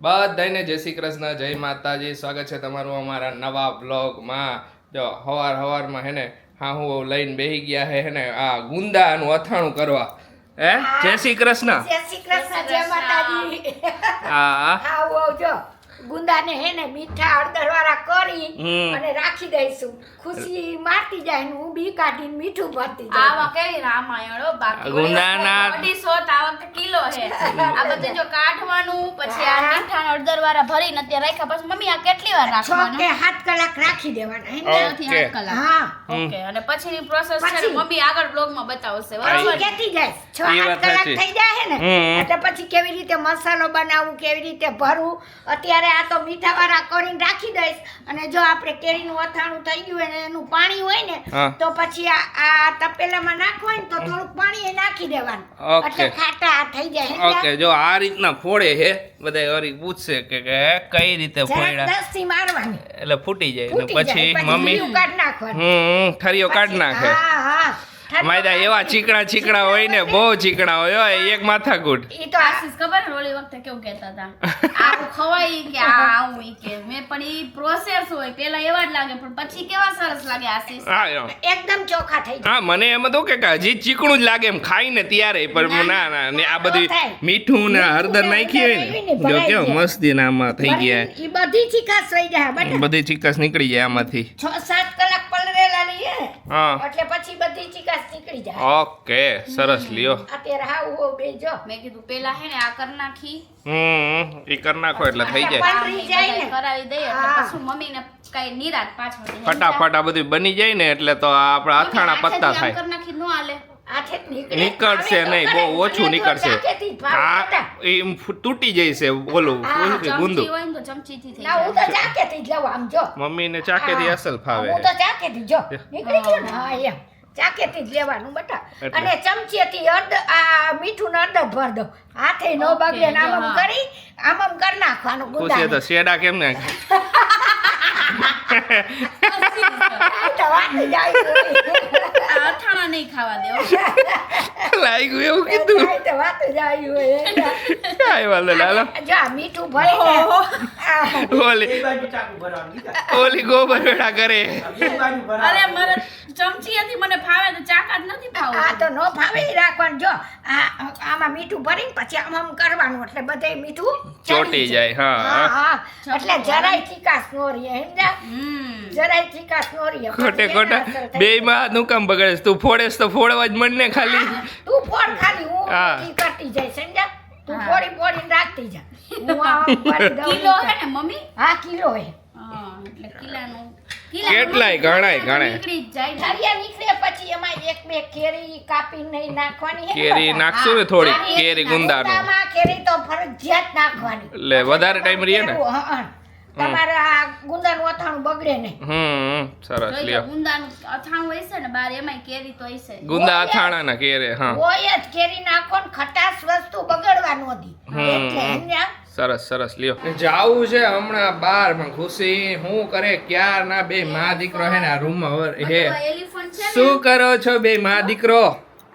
બધાને જય શ્રી કૃષ્ણ, જય માતાજી. સ્વાગત છે તમારું અમારા નવા બ્લોગમાં. જો હવારમાં હેને હા હું લઈને બેહી ગયા હેને આ ગુંદાનું અથાણું કરવા. હે જય શ્રી કૃષ્ણ. જય શ્રી કૃષ્ણ, જય માતાજી. હા આવો જો ગુંદાને હેને મીઠા હળદરવાળા કરી અને રાખી દઈશું. ખુશી મારતી જાય ને હું બી કાઢીને મીઠું ભરતી જાય. આવા કેવી રામાયણો બાકી ગુંદાના 150 આ વખતે કિલો છે. આ બધું જો કાઢવાનું પછી આ મીઠા હળદરવાળા ભરીને અત્યારે રાખ્યા પછી મમ્મી આ કેટલી વાર 6 રાખવાનું? કે 7 કલાક રાખી દેવાના હે ને? 6 થી 8 કલાક. હા ઓકે અને પછીની પ્રોસેસ છે ને પછી. મમ્મી આગળ બ્લોગમાં બતાવશે પછી બરાબર? કેતી જાય 6-8 એ વાત કલાક સાચી. થઈ જાય હે ને એટલે પછી કેવી રીતે મસાલો બનાવવું, કેવી રીતે ભરવું. અત્યારે આ તો મીઠા વાળા કરીને રાખી દઈશ અને જો આપણે કેરીનું અથાણું થઈ ગયું અને એનું પાણી હોય ને હા. તો પછી આ તપેલામાં નાખવું હોય ને તો થોડુંક પાણી એ નાખી દેવાનું ઓકે. એટલે ખાટા થઈ જાય. ઓકે જો આ રીતના ફોડે હે બધા વળી પૂછશે કે કઈ રીતે જરાક ફોડ્યા દસથી મારવાની એટલે ફૂટી જાય ને ફૂટી જાય પછી પછી મમ્મી લીલું કાઢી નાખવાનું. ઠરીઓ કાઢ નાખે. હા હા માયદા એવા ચીકણા હોય ને બહુ ચીકણા હોય હો, એક માથાકૂટ. ઈ તો આશીષ ખબર ને ઓલી વખતે કેવું કહેતા હતા આવું ખવાય કે આ આવું ઈ કે મેં પણ ઈ પ્રોસેસ હોય પેલા એવા જ લાગે પણ પછી કેવા સરસ લાગે આશીષ. હા એમ. એકદમ ચોખા થઈ જાય. હા મને એમ હતું કે હજી ચીકણું જ લાગે એમ ખાઈને ત્યારે પણ ના ને આ બધી મીઠું ને હળદર નાખી હોય ને જો કેવો મસ્તી આમાં થઈ ગયા ઈ બધી ચીકાશ થઈ જાય બેટા. બધી ચીકસ નીકળી જાય આમાંથી. 6-7 કલાક પલરેલા લઈએ હા એટલે પછી બધી ચીકાશ નીકળી જાય. ઓકે સરસ લ્યો. અત્યારે હાવ હો બેજો મેં કીધું પેલા હે ને આ કરી નાખી એ કરી નાખો એટલે થઈ જાય આ પલળી જાય ને. કરાવી દઈએ એટલે હા. પછી મમ્મીને કઈ નિરાત પાછળ ફટાફટ આ બધું બની જાય ને એટલે તો આપણા અથાણા પત્તા થાય. કરી નાખી નો હાલે. આથે જ નીકળશે નહીં, બહુ ઓછું નીકળશે. હા એમ તૂટી જાય છે ઓલું હા, શું કે ગુંદુ. ચમચી હોય ને તો ચમચીથી થઈ ના હું જાય. તો ચાકેથી જ લઉં આમ જો. મમ્મીને ચાકેથી હા. અસલ ફાવે હું તો ચાકેથી જો નીકળી ગયું ને હા એમ ચાકેથી જ લેવાનું બેટા. એટલે. અને ચમચીથી આ મીઠું ને હળદર ભર દો. હાથે નો ઓકે, બગડે ને આમ હા. કરી આમ કરી નાખવાનું ખુશી તો ગુંદાને. શેડા કેમ ને આ તો વાત જ આવી ગઈ. આ અથાણા નહીં ખાવા દેવો. લાગ્યું એવું કીધું. આ તો વાત જ આવી હોય. કાંઈ વાંધો નહીં, હાલો. જો આ મીઠું ભરીને આ ઓલી ગોબર વેડા કરે. અરે મારે ચમચીએથી મને ફાવે તો ચાકા જ નથી આ ફાવતું. તો નો ભાવે ઈ રાખવાનું જો આમાં મીઠું ભરીને પછી આમ કરવાનું એટલે બધે મીઠું ચોંટી જાય, હા, હા હા. હા એટલે જરાય ચીકાશ નો રહે સમજ્યા જરાય ચીકાશ નો રહે ખોટે ખોટા બે માં નું કામ બગડે તું ફોડેસ તો ફોડવા જ મન ને ખાલી. તું ફોડ ખાલી હું હા. ઈ કરતી જાય સમજ્યા તું હા. ફોડીને રાખતી જા હું આમ ભરી દઉં. કિલો હે ને મમ્મી? હા કિલો હે હા એટલે કિલાનું કેટલાય ગણાય નીકળી જ જાય ને. ઠારિયા નીકળે પછી એમાં એક બે કેરી કાપીને નાખવાની હે ને કેરી બધા. નાખશું ને થોડી કેરી ગુંદાનું ગુંદામાં કેરી તો ફરજિયાત નાખવાની એટલે વધારે ટાઈમ રહીએ ને. હા, હા. તમારે આ ગુંદાનું અથાણું બગડે નહીં. સરસ જોઈ લો, લ્યો. ગુંદાનું અથાણું હોય છે ને બાર એમાંય કેરી તો હશે. ગુંદા અથાણા ના કેરે હા હોય જ કેરી નાખો ને ખટાશ વસ્તુ બગડવા નો દી એટલે સમજ્યા? સરસ લ્યો. જાવું છે હમણાં બાર પણ ખુશી હું કરે ક્યાર ના બે માં દીકરો હે ને આ રૂમ માં હે આ એલિફન્ટ છે ને શું કરો છો બે માં દીકરો?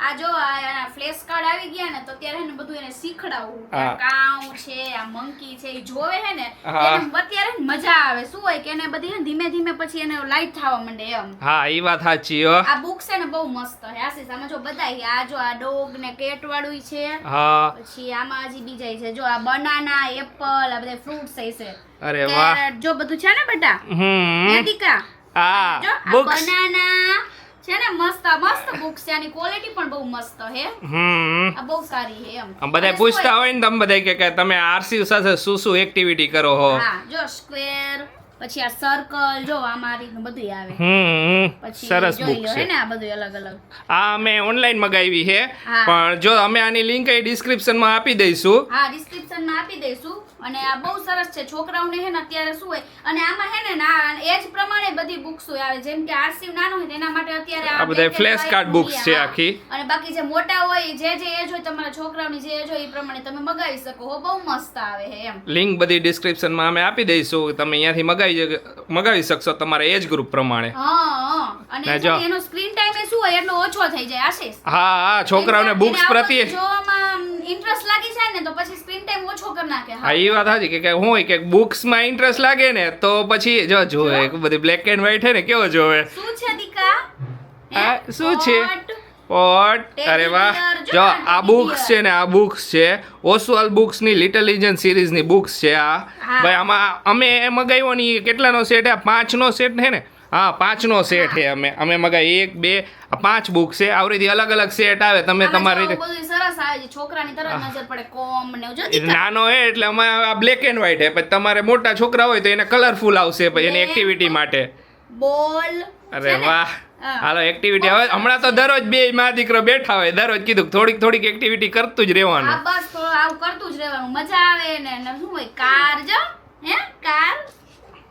આ જો આ ફ્લેશ કાર્ડ આવી ગયા ને તો ત્યારે એને બધું એને શીખડાવવું. હા. આ કાઉ છે આ મંકી છે એ જોવે હે ને હા. એને અત્યારે ને મજા આવે. શું હોય કે એને બધી હે ને ધીમે ધીમે પછી એને લાઈટ થવા માંડે એમ. હા ઈ વાત સાચી હો. આ બુક છે ને બહુ મસ્ત છે આશીષ. આમાં જો બધાય આ જો આ ડોગ ને કેટ વાળું છે હા પછી આમાં હજી બીજા છે જો આ બનાના એપલ આ બધા ફ્રૂટ્સ છે અરે વાહ. કેરેટ જો બધું છે ને બેટા એ દીકા હા જો આ બુક્સ બનાના છે ને મસ્ત બુક્સ છે આની ક્વોલિટી પણ બહુ મસ્ત હે આ બહુ સારી હે એમ આમ બધા અને પૂછતા શું હોય ને તમે બધા કે તમે આરસી સાથે શું એક્ટિવિટી કરો હો. હા જો સ્ક્વેર પછી આ સર્કલ જો આમાં આ રીતનું બધું આવે પછી સરસ જોઈ બુક લો છે. હે ને આ બધું અલગ અલગ આ અમે ઓનલાઈન મગાવી છે હા. પણ જો અમે આની લિંક એ ડિસ્ક્રિપ્શનમાં આપી દઈશું. હા ડિસ્ક્રિપ્શનમાં આપી દઈશું અને આ બહુ સરસ છે છોકરાઓને હે ને અત્યારે શું હોય અને આમાં હે ને એજ પ્રમાણે બધી બુક્સ આવે જેમ કે આરસી નાનો હોય તેના માટે અત્યારે આ બધા black and flash white card books movie, છે હા. આખી. અને બાકી જે મોટા હોય જે એજ હોય તમારા છોકરાઓની જે એજ હોય એ પ્રમાણે તમે મગાવી શકો હો બહુ મસ્ત આવે હે એમ લિંક બધી ડિસ્ક્રિપ્શનમાં અમે આપી દઈશું તમે અહીંયાથી મગાવી શકશો તમારા એજ ગ્રુપ પ્રમાણે. હા અને ને છે જો. ને એનો સ્ક્રીન ટાઈમ શું હોય એટલો ઓછો થઈ જાય આશીષ હા છોકરાઓને એને બુક્સ આ પ્રત્યે બધું જોવામાં ઇન્ટરેસ્ટ લાગી જાય ને તો પછી સ્ક્રીન ટાઈમ ઓછો કરી નાખે. હા એ વાત સાચી કે હું હોય કે બુક્સમાં ઇન્ટરેસ્ટ લાગે ને તો પછી જો જોવે બધી બ્લેક એન્ડ વ્હાઈટ હે ને કેવો જોવે. શું છે દીકા? આ શું છે? પોટ. પોટ. અરે વાહ. Teddy bear, જો જો આ teddy બુક્સ bear. છે ને આ બુક્સ છે ઓસ્વાલ્ડ બુક્સ ની લિટલ લિજન્ડ સિરીઝ ની બુક્સ છે આ. હા. ભાઈ આમાં અમે મગાવ્યો ની કેટલાનો સેટ છે? 5 નો સેટ છે ને? હા 5 નો સેટ છે. અમે મગાવી 1 2 5 બુક છે. આવરીથી અલગ અલગ સેટ આવે તમે આમાં તમારી જો રીતે. બધું સરસ આવે છે. છોકરાની તરત નજર પડે કોમ ને એવું. જો દીકા. નાનો હે એટલે અમારે આ બ્લેક એન્ડ વ્હાઈટ હે. પછી તમારે મોટા છોકરા હોય તો એને કલરફુલ આવશે પછી એની એક્ટિવિટી માટે. બોલ. અરે વાહ. હા. હાલો એક્ટિવિટી હવે હમણાં તો દરરોજ બે માં દીકરો બેઠા હોય દરરોજ કીધું થોડીક એક્ટિવિટી કરતું જ આ રહેવાનું. બસ થોડું આવું કરતું જ રહેવાનું. મજા આવે ને શું હોય કાર જો હે કાર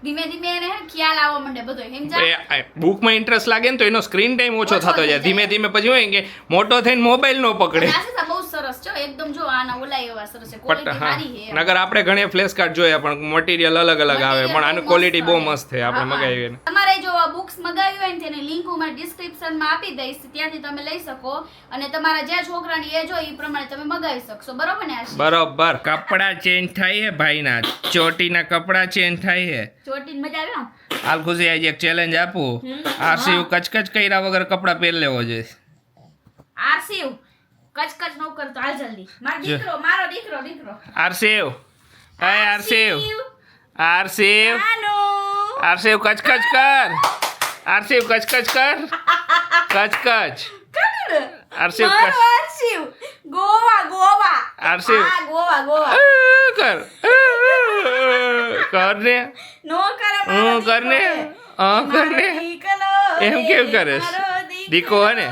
ધીમે ધીમે એને હે ખ્યાલ આવવા માંડે બધો સમજા. બુકમાં ઇન્ટરેસ્ટ લાગે ને તો એનો સ્ક્રીન ટાઈમ ઓછો ઓછો થતો થઈ જાય. ધીમે જાય. ધીમે પછી હોય કે મોટો થઈને મોબાઈલ નો પકડે. આ બહુ સરસ છે એકદમ જો આના ઓલા એવા સરસ છે બટ ક્વોલિટી હા સારી છે. નગર આપણે ઘણી ફ્લેશ કાર્ડ જોયા પણ મટીરિયલ અલગ અલગ આવે પણ આનું ક્વોલિટી બહુ મસ્ત છે આપણે મગાવી. તમારે જો બુક્સ મગાવી હોય ને તેની લિંક હું મારી ડિસ્ક્રિપ્શનમાં આપી દઈશ ત્યાંથી તમે લઈ શકો અને તમારા જે છોકરાની એજ હોય એ પ્રમાણે તમે મગાવી શકશો બરોબર ને આશી? બરોબર. કપડા ચેન્જ થાય છે ભાઈના ચોટીના કપડા ચેન્જ થાય છે. ચોટીને મજા આવે ને? હાલ ખુશી આજે એક ચેલેન્જ આપું. આરસી કચકચ કર્યા વગર કપડા પહેરી લેવો જોઈએ. આરસીવ કચકચ ન કરતો હાલ જલ્દી મારો દીકરો આરસીવ હાય આરસીવ આરસીવ નાનો આરસીવ કચકચ કર. આરસીવ કચકચ કર. કચકચ. આરસીવ મારો આરસીવ ગોવા આરસીવ આ ગોવા કર. કર ને નો કરે હું કર ને કર ને એમ કેમ કરે દીકો હે ને?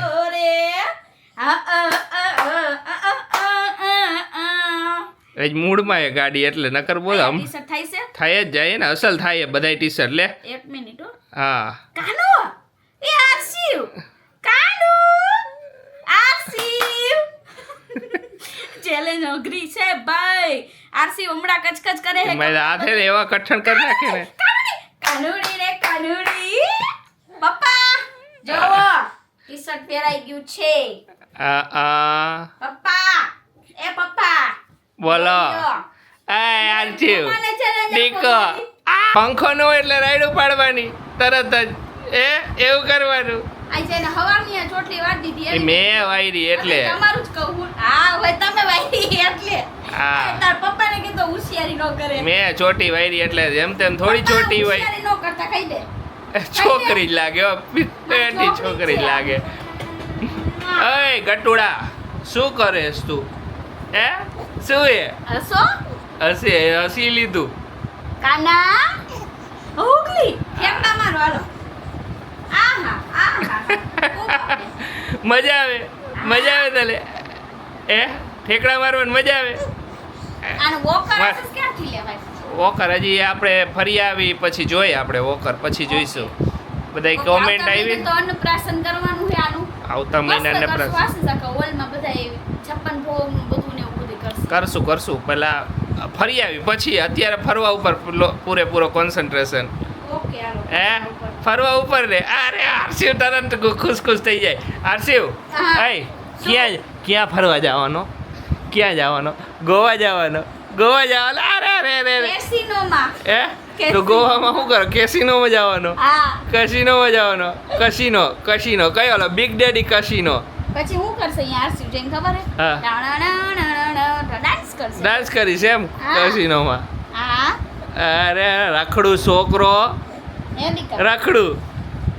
એ મૂડમાં એ ગાડી એટલે નકર બોલ આમ ટી-શર્ટ થાય છે થાય જ જાય ને અસલ થાય બધાય ટી શર્ટ લે. એક મિનિટ હો હા કાનો એ આરસીવ કાનો આરસીવ ચેલેન્જ અઘરી છે ભાઈ આરસીવ હમણાં કચકચ કરે છે મેં હાથે એવા કઠણ કરી નાખે ને. કાનુડી રે કાનુડી પપ્પા જોવો ટી-શર્ટ પહેરાઈ ગયું છે પપ્પા એ પપ્પા બોલો જો. આરસીવ મને challenge દીકો આપો. પંખો નો એટલે રાયડું પાડવાની તરત જ એવું કરવાનું. આ જેને હવાની આ ચોટલી વાળ દીધી એ એની મેં વાયરી એટલે તમારું જ કહું હું. હા હવે તમે વાયરી એટલે હા તાર પપ્પાને કીધું હોશિયારી ન કરે મેં ચોટી વાયરી એટલે જેમ તેમ થોડી પપ્પા ચોટી હોય હોશિયારી ન કરતા કહી દે છોકરી જ લાગે હો પેટી છોકરી જ લાગે. અય ગટુડા શું કરેસ તું હે શું એ હસો હસી લીધું. કાના ઓગલી ફેંકડા મારો હાલો આહા આહા મજા આવે તને ઠેકડા મારવાની મજા આવે. આનું વોકર હશે ક્યાંથી લેવાય વોકર હજી આપણે ફરી આવી પછી જોઈએ આપણે વોકર પછી જોઈશું. બધા કોમેન્ટ આવી તો અન્નપ્રાશન કરવાનું છે આનું આવતા મહિના ને હોલમાં બધા 56 ભોગ બધું ને એવું બધું કરશે કરશું પહેલા ફરી આવી પછી અત્યારે ફરવા ઉપર પૂરેપૂરો કોન્સન્ટ્રેશન. ઓકે હાલો ફરવા ઉપર રે. અરે આરસીવ તરત ખુશ થઈ જાય. આરસીવ હા. ક્યાં ફરવા જવાનો? ક્યાં જવાનો? ગોવા જવાનો. અરે કેસીનોમાં તો ગોવામાં શું કરો? કેસિનોમાં જવાનો. હા કસિનોમાં જવાનો. કસિનો કયો ઓલો બિગ ડેડી કસિનો. પછી હું કરશે અહીંયા આરસી જઈને ખબર હે હા. ડાન્સ કરશે ડાન્સ કરીશ એમ હા. કસિનોમાં. હા અરે રખડું છોકરો એ દીકરા રખડું.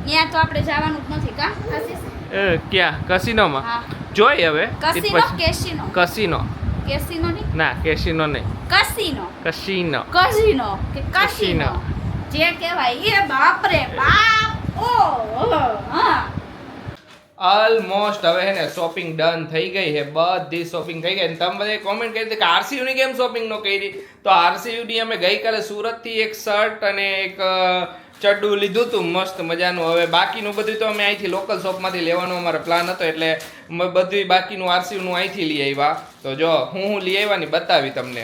ત્યાં તો આપણે જવાનું જ નથી કા આશીષ? ક્યાં કસિનોમાં હા જોઈ હવે કસીનો કેસીનો કસિનો કેસીનો નહીં ના કેસિનો નહીં કસીનો કસિનો કઝીનો કે કસીનો કસીનો. જે કહેવાય એ બાપ રે બાપ ઓ હા ઓલમોસ્ટ હવે હે ને શોપિંગ ડન થઈ ગઈ છે બધી શોપિંગ થઈ ગઈ અને તમે બધા કોમેન્ટ કરી હતી કે આરસીયુ ની કેમ શોપિંગ નો કરી તો આરસીયુ ની અમે ગઈકાલે સુરત થી એક શર્ટ અને એક ચડ્ડું લીધું હતું મસ્ત મજાનું. હવે બાકીનું બધું તો અમે અહીંથી લોકલ શોપમાંથી લેવાનો અમારો પ્લાન હતો એટલે બધું બાકીનું આરસીયુ નું અહીંથી લઈ આવ્યા. તો જો હું લઈ આવ્યા ને બતાવી તમને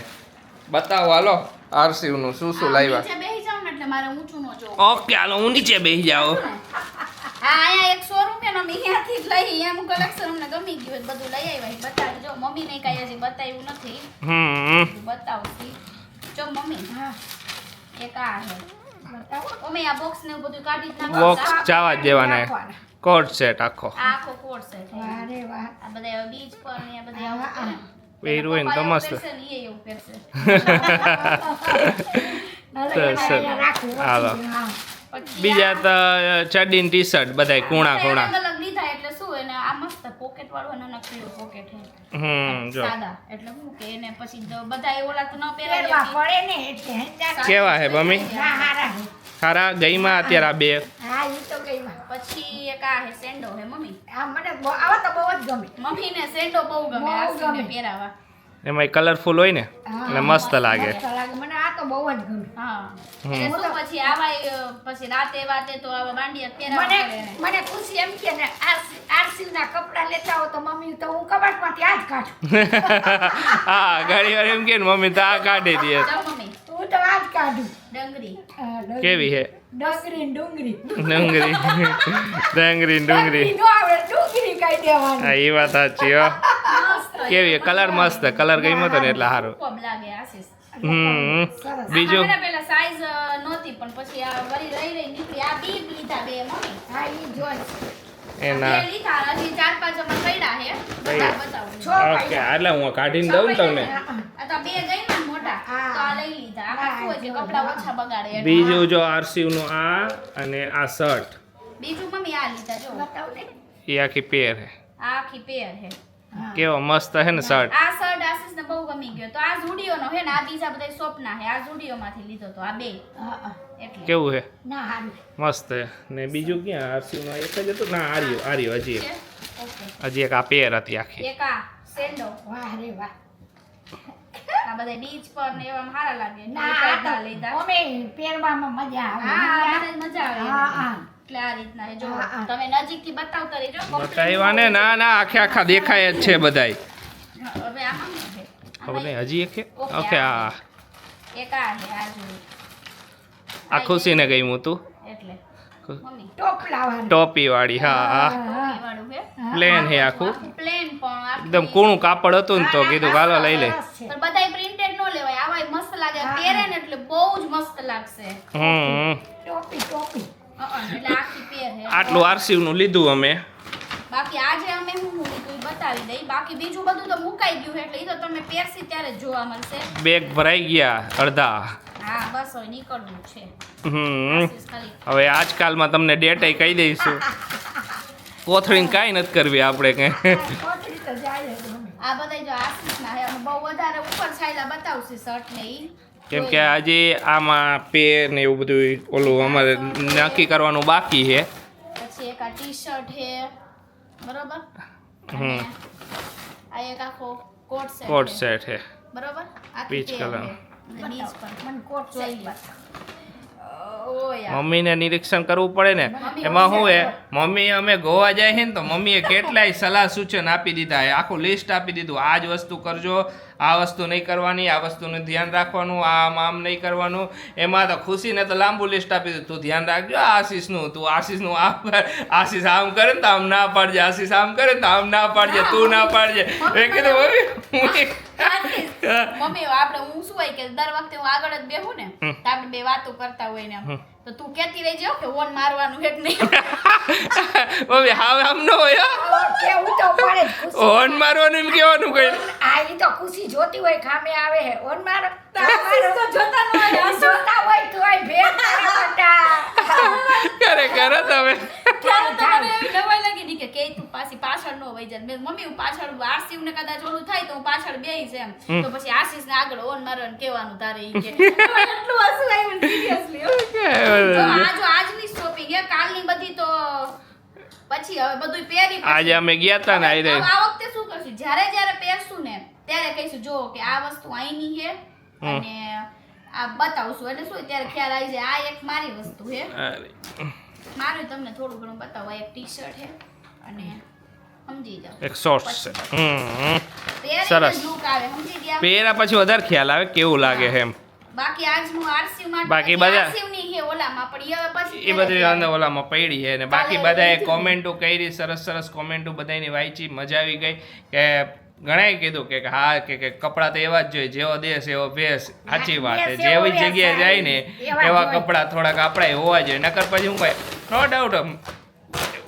બતાવો હાલો આરસીયુ નું શું લાવ્યા. નીચે બેસી જાવ ને એટલે મારે ઊંચું ન જોવું. ઓકે હાલો હું નીચે બેસી જાઓ. હા અહીંયા એક શોરૂમ છે ને અમે અહીંયાથી જ લઈ એનું કલેક્શન અમને ગમી ગયું એટલે બધું લઈ આવ્યા બતાવી જો મમ્મીને કાંઈ હજી બતાવ્યું નથી બતાવતી જો મમ્મી હા એક આ છે બતાવો મમ્મી આ બોક્સ ને એવું બધું કાઢી જ નાખો બોક્સ ચાવા જ દેવાના નાખવાના. કોટ સેટ આખો આ આખો કોટ છે વાહ રે વાહ આ બધા બીચ પર ને આ બધા આવું હા, કરે. પહેર્યું હોય ને તો પપ્પા મસ્ત. એવું પહેરશે ને ઈ એવું પહેરશે. સરસ, સરસ. રાખવું હાલો. હા પછી બીજા તો ચડ્ડી ટી શર્ટ બધાય કૂણા આ કૂણા અલગ અલગ લીધા એટલે શું એને આ મસ્ત પોકેટ વાળું અને નકરું પોકેટ છે જો સાદા એટલે શું કે એને પછી જો બધા એ ઓલા તો ન પહેરવા પહેરાય પડે ને એટલે હેંચા કેવા હે મમ્મી ના હારા હે. ખારા ગઈમાં અત્યારે આ બે હા ઈ તો ગઈ માં પછી એક આ હે સેન્ડો હે મમ્મી આ મને આવા તો બહુ જ ગમે મમ્મીને સેન્ડો બહુ ગમે બહુ આ સેન્ડો ગમે. પહેરાવા એમાં કલરફુલ હોય ને એટલે મસ્ત લાગે મસ્ત લાગે મને આ તો બહુ જ ગમે હા એટલે શું પછી આવા પછી રાતે વાતે તો આવા બાંડિયા પહેરાવા મને પડે ને મને ખુશી એમ કે ને આરસી ના કપડા લેતા હો તો મમ્મી તો હું કબાટમાંથી આ જ કાઢું હા ઘણી વાર એમ કે ને મમ્મી તો આ કાઢી દે જાઓ મમ્મી હું તો આ જ કાઢું ડંગરી કેવી હે ડુંગળી ડુંગળી ડુંગળી ડુંગળી નો આવડે ડુંગળી કહી દેવાની હા એ વાત સાચી હો મસ્ત કેવી કલર મસ્ત કલર ગમ્યો તો ને એટલે સારું ખૂબ લાગે આશીષ સરસ બીજું આમાં પેલા સાઈઝ નહોતી પણ પછી આ વળી રહી નીકળી આ બી લીધા બે મમ્મી હા ઈ જોઈ એના બે લીધા હજી 4-5 અમાર પડ્યા હે બધા બતાવું છો ઓકે એટલે હું કાઢીને દઉં ને તમને આ તો બે ગઈ ને મોટા હા. તો આ લઈ લીધા આ શું હોય કે કપડા ઓછા બગાડે એટલે. બીજું જો આરસી નું આ અને આ શર્ટ બીજું મમ્મી આ લીધા જો બતાવ ને એ આખી પેર હે આ આખી પેર હે કેવો મસ્ત હે ને શર્ટ આ શર્ટ આશીષ ને બહુ ગમી ગયો તો આ ઝુડિયો નો હે ને આ બીજા બધા શોપના હે આ ઝુડિયો માંથી લીધો તો આ બે એટલે કેવું હે ના હારું મસ્ત હે ને બીજું ક્યાં આરસી નું એક જ હતું ના આર્યો હજી એક. ઓકે હજી એક આ પેર હતી આખી એક આ સેન્ડો વાહ રે વાહ આ બધા બીચ પર ને એવા સારા લાગે ના આ ટાઈપના તો લીધા અમે પહેરવામાં મજા આવે હા મને મજા આવે હા હા એટલે આ રીતના હે. જો હા, હા. તમે નજીકથી બતાવતા રહેજો બતાવ્યા ને ના ના આખે આખા દેખાય જ છે બધાય હવે આમાં શું છે ખબર નહીં હજી એક હે ઓકે, ઓકે આ એક આ છે આ જો આ ખુશીને ગયું તું એટલે મમ્મી ટોપલા વાળા ટોપી વાળી હા હા ટોપી વાળું છે પ્લેન હે આખું પ્લેન પણ આખી- એકદમ કૂણું કાપડ હતું ને તો કીધું હાલો લઈ લે સરસ છે. પણ બધાય પ્રિન્ટેડ નો લેવાય આવાય મસ્ત લાગે પહેરે ને એટલે બહુ જ મસ્ત લાગશે ટોપી એટલે આખી પેર હે આટલું આરસી નું લીધું અમે બાકી આજે અમે હું લીધું ઈ બતાવી દઈ બાકી બીજું બધું તો મુકાઈ ગયું છે એટલે ઈ તો તમે પહેરશી ત્યારે જ જોવા મળશે બેગ ભરાઈ ગયા અડધા હા બસ હવે નીકળવું છે હમ આશીષ ખાલી હવે આજકાલમાં તમને ડેટ કહી દઈશું કોથળીને કાંઈ નથી કરવી આપણે કંઈ કોથળી તો જાય જ અમે. આ બધાય જો આશીષના હે અમે બહુ વધારે ઉપર છાયલા બતાવશે શર્ટ ને ઈ કેમ કે આજે આમાં પેર ને એવું બધું ઓલું અમારે નક્કી કરવાનું બાકી છે પછી એક આ ટી શર્ટ હે બરોબર હમ. અને આ એક આખો કોટ સેટ કોટ સેટ છે બરોબર આખી પીચ પેર કલર. હે. અને બીચ પર મને કોટ જોઈ સેટ લે. બતાવો. ઓય આ. મમ્મીને નિરીક્ષણ કરવું પડે ને એમાં શું હે મમ્મી અમે ગોવા જાય છે ને તો મમ્મીએ કેટલાય સલાહ સૂચન આપી દીધા છે આખું લિસ્ટ આપી દીધું આ જ વસ્તુ કરજો આ વસ્તુ નહીં કરવાની આ વસ્તુનું ધ્યાન રાખવાનું આમ નહીં કરવાનું એમાં તો ખુશીને તો લાંબુ લિસ્ટ આપી દીધું તું ધ્યાન રાખજો આશીષનું તું આશીષનું આમ કર આશીષ આમ કરે ને તો આમ ના પાડજે આશીષ આમ કરે ને તો આમ ના પાડજે તું ના પાડજે મેં કીધું મમ્મી આશીષ, મમ્મી આપણે હું શું હોય કે દર વખતે હું આગળ જ બેહું ને તો આપણે બે વાતો કરતા હોય ને આમ. તો તું કહેતી રહેજે હો કે ઓન મારવાનું હે કે નહીં મમ્મી હાવ આમ ન હોય હો. કેવું તો પડે જ ખુશી. હોર્ન મારવાનું એમ કહેવાનું કઈ આ ઈ તો ખુશી જોતી હોય ખામે આવે હે ઓન મારો તો જોતા ન હોય જોતા હોય તોય ભેટ કરે બેટા. કરે કરો તમે ત્યારે તો મને એવી નવાઈ લાગી ની કે તું પાછળ નો વઈ જાય મેં મમ્મી હું પાછળ આરસી ને કદાચ ઓલું થાય તો હું પાછળ બેહીશ એમ તો પછી આશીષ ને આગળ ઓન મારવાનું કહેવાનું તારે ઈ કે એટલું હસવું આવ્યું સિરિયસલી તો આજની શોપિંગ હે કાલની બધી તો પછી હવે બધું પહેરી પછી. આજે અમે ગયા તા ને હવે આઈ આ વખતે શું કરશું જ્યારે પહેરશું ને ત્યારે કહીશું જો કે આ વસ્તુ અહીંની છે અને આ બતાવશું એટલે શું ત્યારે ખ્યાલ આવી જાય આ એક મારી વસ્તુ છે મારું તમને થોડું ઘણું બતાવવા એક ટી શર્ટ છે અને સમજી જાઓ એક શોર્ટ્સ છે પહેરીને સરસ. જ look આવે સમજી ગયા પહેર્યા પછી વધારે ખ્યાલ આવે કેવું લાગે છે એમ બાકી આજનું આરસી માટે બાકી બધા- આરસીની છે ઓલામાં પણ એ પછી એ બધી અંદર ઓલામાં પડી છે ને બાકી બધાએ કોમેન્ટો કરી સરસ કોમેન્ટો બધાની વાંચી મજા આવી ગઈ કે ઘણાએ કીધું કે હા કે કપડાં તો એવા જ જોઈએ જેવો દેશ એવો ભેસ સાચી વાત છે દેશ એવો જેવી વેશ જગ્યાએ જાય ને એવા એવા જ હોય. કપડાં થોડાક આપણા હોવા જોઈએ નકર પછી હું કહે નો ડાઉટ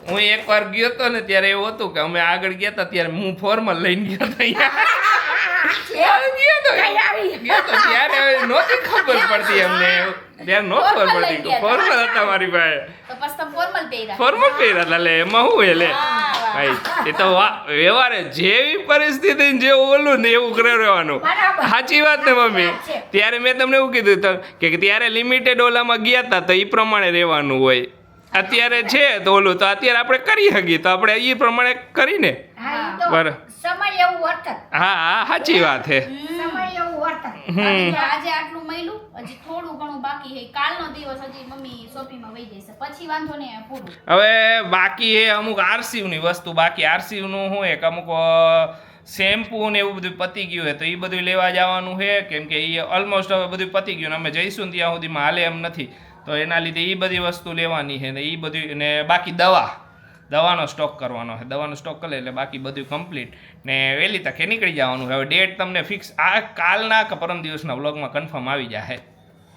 હું એકવાર ગયો હતો ને ત્યારે એવું હતું કે અમે આગળ ગયા હતા ત્યારે હું ફોર્મલ લઈને ગયો હતો ત્યારે નહોતી ખબર પડતી અમને ત્યારે નો ખબર Formal લઈ પડતી ગયા ફોર્મલ હતા મારી પાસે તો પછી તમે ફોર્મલ પહેર્યા ફોર્મલ પહેર્યા હતા લે એમાં શું હે લે વાહ. ભાઈ એ તો વ્યવહારે જેવી પરિસ્થિતિ ને જેવું ઓલું ને એવું કરે રહેવાનું બરાબર. સાચી વાત ને મમ્મી વાત છે. ત્યારે મેં તમને એવું કીધું હતું કે ત્યારે લિમિટેડ ઓલામાં ગયા હતા તો એ પ્રમાણે રહેવાનું હોય અત્યારે છે તો ઓલું તો અત્યારે આપણે કરી શકીએ તો આપણે એ પ્રમાણે કરીને હા, ઈ તો બરાબર. સમય એવું વર્તન હા સાચી વાત છે સમય એવું વર્તન બાકી તો આજે આટલું મળ્યું હજી થોડું ઘણું બાકી છે કાલનો દિવસ હજી મમ્મી શોપિંગમાં વહી જશે પછી વાંધો નહીં આવે પૂરું હવે બાકી એ અમુક આરસીયુની વસ્તુ બાકી આરસીયુનું શું એક અમુક શેમ્પુ ને એવું બધું પતી ગયું હોય તો એ બધું લેવા જવાનું છે કેમ કે એ ઓલમોસ્ટ હવે બધું પતી ગયું ને અમે જઈશું ને ત્યાં સુધીમાં હાલે એમ નથી તો એના લીધે એ બધી વસ્તુ લેવાની છે ને એ બધું ને બાકી દવાનો સ્ટોક કરવાનો છે દવાનો સ્ટોક કરે એટલે બાકી બધું કમ્પ્લીટ ને વહેલી તકે નીકળી જવાનું છે હવે ડેટ તમને ફિક્સ આ કાલના કે પરમ દિવસના વ્લોગમાં કન્ફર્મ આવી જાય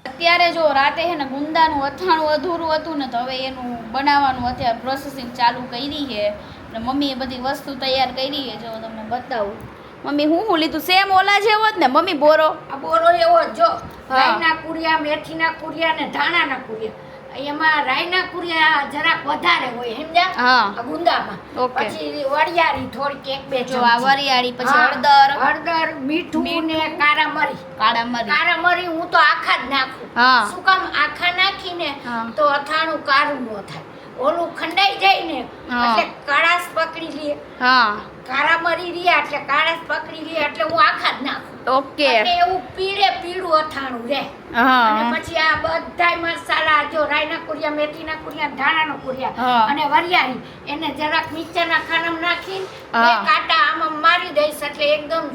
અત્યારે જો રાતે છે ને ગુંદાનું અથાણું અધૂરું હતું ને તો હવે એનું બનાવવાનું અત્યારે પ્રોસેસિંગ ચાલુ કરી છે ને મમ્મીએ બધી વસ્તુ તૈયાર કરી છે જો તમને બતાવું મમ્મી હું લીધું સેમ ઓલા જેવો જ ને મમ્મી બોરો આ બોરો એવો જ જો હા. રાઈના કુરિયા મેથીના કુરિયા ને ધાણાના કુરિયા એમાં રાઈના કુરિયા જરાક વધારે હોય સમજ્યા હા. આ ગુંદામાં ઓકે. પછી વરિયાળી થોડીક એક બે જો આ ચમચી. વરિયાળી પછી હા, હળદર હળદર મીઠું ને કાળા મરી કાળા મરી કાળા મરી હું તો આખા જ નાખું હા. શું કામ આખા નાખીને હા. તો અથાણું કાળું ન થાય ઓલું ખંડાઈ જાય ને હા. એટલે કાળાશ પકડી લે હા કાળા મરી રહ્યા એટલે કાળાશ પકડી લે એટલે હું આખા જ નાખું ઓકે એટલે એવું પીળું અથાણું રહે હા અને પછી આ બધાય મસાલા જો રાઈના કુરિયા મેથીના કુરિયા ધાણાનો કુરિયા હા. અને વરિયાળી એને જરાક મિક્સરના ખાનામાં નાખીને બે હા. કાંટા આમાં મારી દઈશ એટલે એકદમ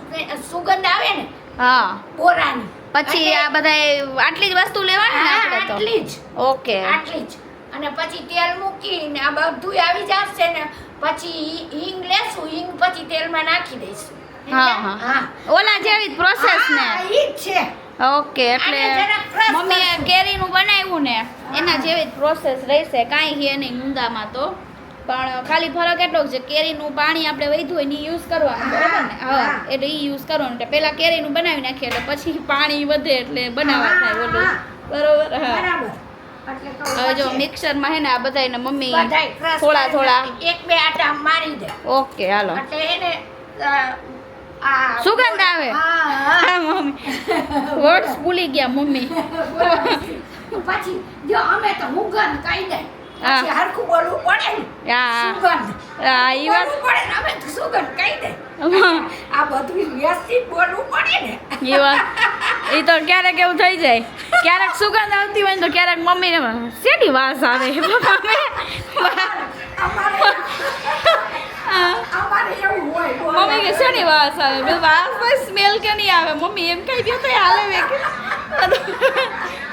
સુગંધ આવે ને હા બોરાની પછી એટલે- આ બધા આટલી જ વસ્તુ લેવાની ને હા, આપણે તો આટલી જ ઓકે આટલી જ અને પછી તેલ મૂકીને આ બધું આવી જશે ને પછી હિંગ લેશું હિંગ પછી તેલમાં નાખી દઈશું હા હા ઓલા જેવી જ પ્રોસેસ ને હા, ઈ જ છે ઓકે એટલે આને જરાક fresh મમ્મીએ કરશું. કેરીનું બનાવ્યું ને એના જેવી જ પ્રોસેસ રહેશે કાંઈ છે નહીં ગુંદામાં તો પણ ખાલી ફરક એટલો જ છે કેરીનું પાણી આપણે વધ્યું હોય ને યુઝ કરવાનું બરાબર ને હા હા. એટલે એ યુઝ કરવાનું એટલે પહેલા કેરીનું બનાવી નાખીએ એટલે પછી પાણી વધે એટલે બનાવવા થાય ઓલું હા. બરોબર હા બરાબર એટલે તો હવે જો પછી મિક્સરમાં હે ને આ બધાને મમ્મી બધાય crush થોડા કરી થોડા નાખી. એક બે આટા મારી દે ઓકે હાલો એટલે એને આ સુગંધ આવે હા હા હા મમ્મી વર્ડ્સ ભૂલી ગયા મમ્મી પછી જો અમે તો મુગન કહી દે હા. પછી હરખું બોલવું પડે ને હા સુગંધ હા ઈ વાત બોલવું પડે ને અમે તો સુગંધ કહી દે આ બધું વ્યવસ્થિત બોલવું પડે ને ઈ વાત ઈ તો ક્યારેક એવું થઈ જાય ક્યારેક સુગંધ આવતી હોય ને તો ક્યારેક મમ્મીને શેની વાસ આવે અમારે એવું હોય બોલે. મમ્મી કે શેની વાસ આવે મેં વાસ સ્મેલ કે નહીં આવે મમ્મી એમ કહી દો તો હાલે વે કે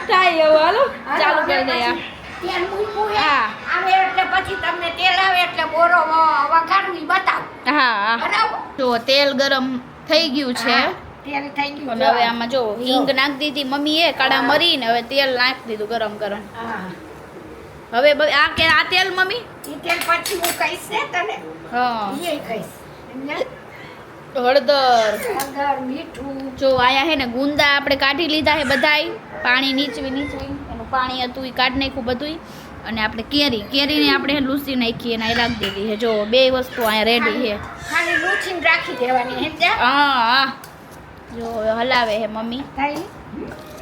થાય એવું હાલો ચાલુ કરી દે યાર તેલ મૂક્યું હે. હા. આવે એટલે પછી તમને તેલ આવે એટલે બોરો વઘારવું ઈ બતાવો હા બરાબર જો તેલ ગરમ થઈ ગયું છે હા, તેલ થઈ ગયું અને હવે આમાં જો હિંગ નાખી દીધી મમ્મીએ કાળા મરીને હવે તેલ નાખી દીધું ગરમ ગરમ હા હવે આ તેલ મમ્મી ઈ તેલ પછી હું કહીશ ને તને હા ઈ કહીશ સમજ્યા? હળદર હળદર મીઠું જો આયા હે ને ગુંદા આપણે કાઢી લીધા હે બધાય પાણી નીચવી એનું પાણી હતું એ કાઢી નાખ્યું બધું અને આપણે કેરીને આપણે લૂસી નાખી અને અહીં રાખી દીધી છે જો બે વસ્તુ અહીંયા રેડી છે ખાલી લૂછીને રાખી દેવાની સમજ્યા? હા જો હવે હલાવે હે મમ્મી થાય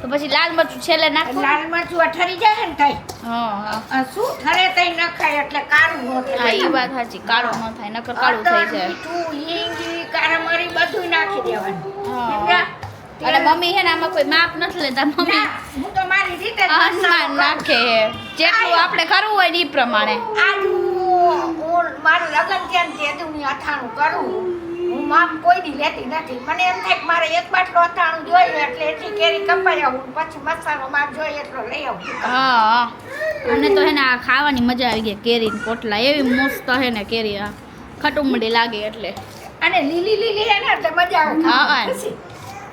તો પછી લાલ મરચું છેલ્લે નાખો લાલ મરચું ઠરી જાય ને થાય હા હા આ શું ઠરે તઈ ન ખાય એટલે કાળું ન હા થાય એ વાત સાચી કાળું ન થાય નકર કાળું થઈ હળદર, જાય મીઠું હિંગ કાળા મરી બધું નાખી દેવાનું હા. સમજ્યા? અને મમ્મી હે ને આમાં કોઈ માપ નથી લેતા મમ્મી ના, હું તો મારી રીતે જ આસમાન મસાલો નાખે હે જેટલું આપણે કરવું હોય ને એ પ્રમાણે આજ હું મારું લગ્ન થયા ને તેથી હું અથાણું કરું હું માપ કોઈ દી લેતી નથી. મને એમ થાય કે મારે એક બાટલો અથાણું જોઈએ એટલે એટલી કેરી કપાઈ આવું પછી મસાલો માપ જોઈએ એટલો લઈ આવું. હા અને તો હે ને આ ખાવાની મજા આવી ગઈ કેરી પોટલા એવી મસ્ત હે ને કેરી આ ખટુમડી લાગે એટલે અને લીલી એને એટલે મજા હા. આવે ખુશી.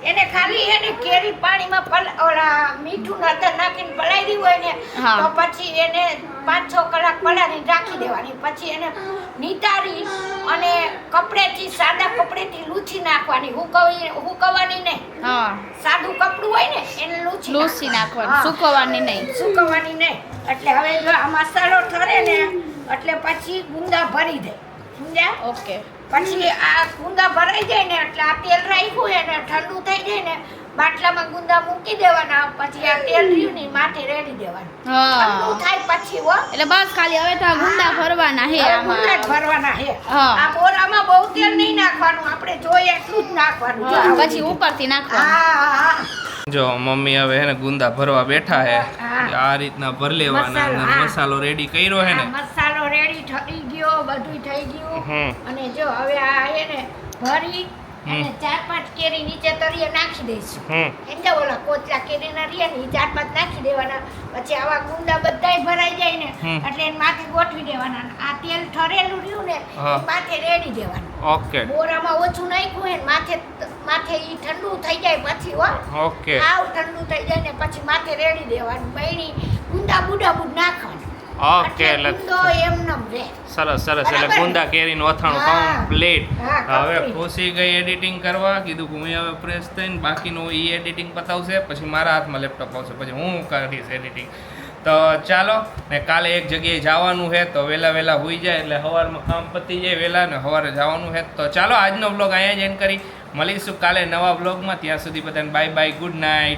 એને ખાલી એને કેરી પાણીમાં ઓલા મીઠું ને અંદર નાખીને પલાળી હોય ને હા. તો પછી એને 5-6 કલાક પલાળીને રાખી દેવાની. પછી એને નીતારી અને કપડેથી સાદા કપડેથી લૂછી નાખવાની. હુકવવાની નહીં. હા સાદું કપડું હોય ને એને લૂસી નાખવાનું હા. સુકવવાની નહીં સુકવવાની નહીં. એટલે હવે જો આ મસાલો ઠરે ને એટલે પછી ગુંદા ભરી દે. સમજ્યા? ઓકે પછી આ ગુંદા ભરાઈ જાય ને એટલે આ તેલ રાખ્યું હોય ને ઠંડુ થઈ જાય ને બાટલામાં ગુંદા મૂકી દેવાના. પછી આ તેલ રહ્યું ને માથે રેડી દેવાનું. ઠંડુ હા થાય પછી હો એટલે બસ ખાલી હવે તો આ ગુંદા ભરવાના હે હવે ગુંદા જ આમાં ભરવાના હે. હા. આ બોરામાં બહુ તેલ નહીં નાખવાનું. આપણે જોઈએ એટલું જ નાખવાનું. જો આવું. પછી ઉપરથી નાખવાનું હા હા જો મમ્મી હવે હે ને ગુંદા ભરવા બેઠા હે હા. આ રીતના ભર લેવાના મસાલો, અને હા. મસાલો રેડી કર્યો હે ને આ મસાલો રેડી થઈ ગયો બધું થઈ ગયું. અને જો હવે આ હે ને ભરી અને 4-5 કેરી નીચે તળિયે નાખી દઈશું. એટલે ઓલા કોચરા કેરીના રહ્યા ને ઈ 4-5 નાખી દેવાના. પછી આવા ગુંદા બધાય ભરાઈ જાય ને એટલે એને માથે ગોઠવી દેવાના. આ તેલ ઠરેલું રહ્યું ને હા. ઈ માથે રેડી દેવાનું. ઓકે બોરામાં ઓછું નાખ્યું હોય ને માથે ઈ ઠંડુ થઈ જાય પછી હો ઓકે આવ ઠંડુ થઈ જાય ને પછી માથે રેડી દેવાનું. બૈણી ગુંદા બુડ નાખવાનું. ઓકે એટલે ગુંદો એમનેમ રહે. સરસ સરસ એટલે બરાબર. ગુંદા કેરીનું અથાણું હા. કમ્પ્લીટ હા, હવે complete. ખુશી ગઈ એડિટિંગ કરવા કીધું કે હું હવે ફ્રેશ થઈને બાકીનું ઈ એડિટિંગ પતાવશે પછી મારા હાથમાં લેપટોપ આવશે પછી હું કરીશ એડિટિંગ. તો ચાલો ને કાલે એક જગ્યાએ જવાનું છે તો વહેલા હોઈ જાય એટલે સવારમાં કામ પતી જાય વહેલા ને સવારે જવાનું છે. તો ચાલો આજનો વ્લોગ અહીંયા જ એન્ડ કરી મળીશું કાલે નવા વ્લોગમાં. ત્યાં સુધી બધાને બાય બાય ગુડ નાઇટ.